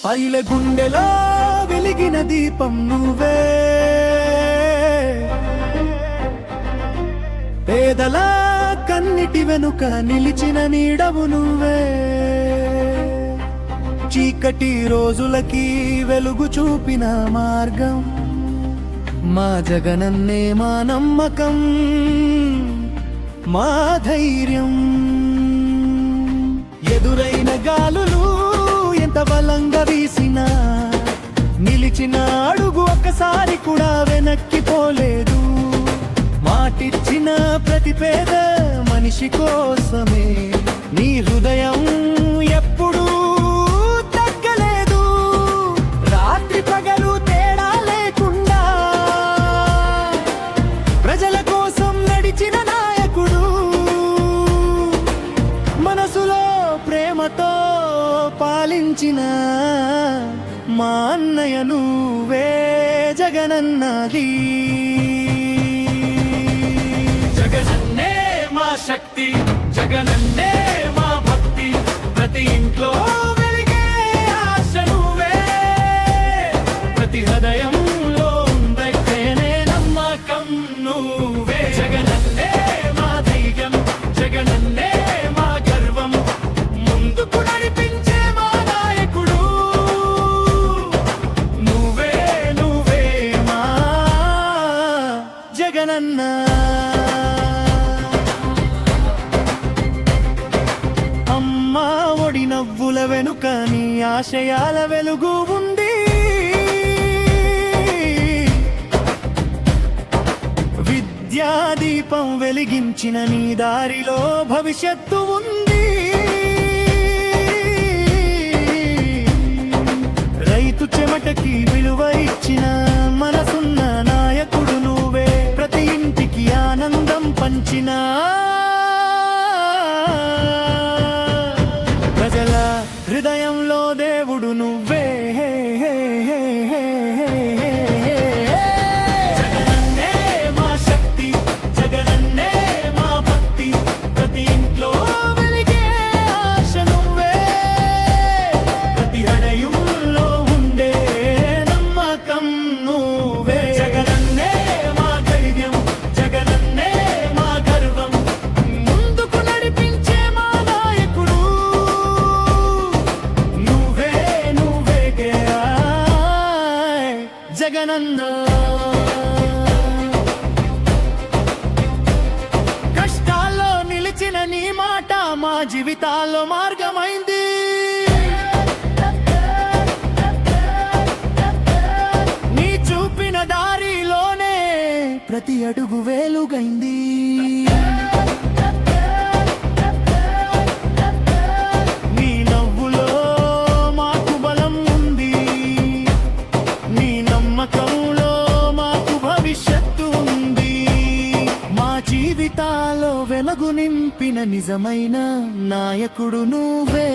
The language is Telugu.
పైల గుండెలో వెలిగిన దీపం నువ్వే, పేదల కన్నిటి వెనుక నిలిచిన నీడవు నువ్వే, చీకటి రోజులకి వెలుగు చూపిన మార్గం, మా జగనన్నే మా నమ్మకం, మా ధైర్యం. ఎదురైన గాలులు ఎంత బలంగా వీసినా, నిలిచిన అడుగు ఒక్కసారి కూడా వెనక్కి పోలేదు. మాటిచ్చిన ప్రతి పేద మనిషి కోసమే నీ హృదయం ఎప్పుడూ తగ్గలేదు. రాత్రి పగలు తేడా లేకుండా ప్రజల కోసం నడిచిన నాయకుడు, మనసులో ప్రేమతో పాలించిన మా అన్నయ్య నువ్వే జగనన్నది. జగనన్నే మా శక్తి, జగనన్నే మా భక్తి, ప్రతి ఇంట్లో వెలిగే ఆశ నువ్వే, ప్రతి హృదయంలో ఉందనే నమ్మకం నువ్వే. జగనన్నే మా ధైర్యం, జగనన్నే మా గర్వం, ముందుకు నడిపించే మా నాయకుడు నువ్వే, నువ్వే మా జగనన్న. అమ్మా ఒడి నవ్వుల వెనుక నీ ఆశయాల వెలుగు ఉంది, విద్యా దీపం వెలిగించిన నీ దారిలో భవిష్యత్తు ఉంది. రైతు చెమటకి విలువ ఇచ్చిన మనసున్న నాయకుడు నువ్వే, ప్రతి ఇంటికి ఆనందం పంచిన ప్రజల హృదయంలో దేవుడు నువ్వే. జగనన్నే మా శక్తి, జగనన్నే మా భక్తి, ప్రతి ఇంట్లో వెలిగే ఆశ నువ్వే, ప్రతి హృదయంలో ఉండే నమ్మకం నువ్వే. జగనన్నే మా ధైర్యం, జగనన్నే మా గర్వం, ముందుకు నడిపించే మా నాయకుడు నువ్వే, నువ్వే జగనన్న. కష్టాల్లో నిలిచిన నీ మాట మా జీవితాల్లో మార్గమైంది. నీ చూపిన దారిలోనే ప్రతి అడుగు వేలుగైంది. నీ నవ్వులో మాకు బలం ఉంది, నీ నమ్మకంలో మాకు భవిష్యత్తు ఉంది. మా జీవితాల్లో వెలుగు నింపిన నిజమైన నాయకుడు నువ్వే.